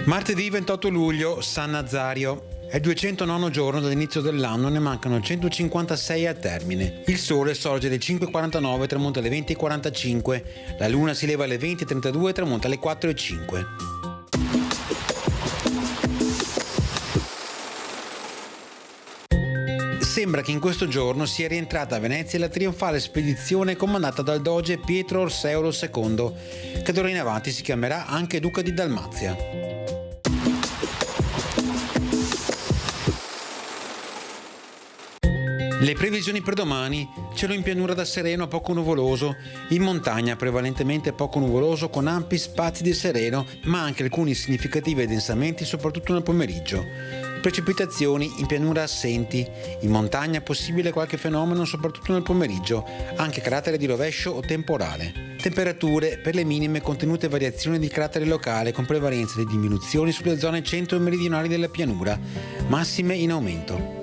Martedì 28 luglio, San Nazario. È il 209 giorno dall'inizio dell'anno, ne mancano 156 al termine. Il sole sorge alle 5:49 e tramonta alle 20:45. La luna si leva alle 20:32 e tramonta alle 4:05. Sembra che in questo giorno sia rientrata a Venezia la trionfale spedizione comandata dal doge Pietro Orseolo II, che d'ora in avanti si chiamerà anche Duca di Dalmazia. Le previsioni per domani: cielo in pianura da sereno a poco nuvoloso, in montagna prevalentemente poco nuvoloso con ampi spazi di sereno, ma anche alcuni significativi addensamenti soprattutto nel pomeriggio. Precipitazioni in pianura assenti, in montagna possibile qualche fenomeno soprattutto nel pomeriggio, anche carattere di rovescio o temporale. Temperature per le minime contenute variazioni di carattere locale con prevalenza di diminuzioni sulle zone centro e meridionali della pianura, massime in aumento.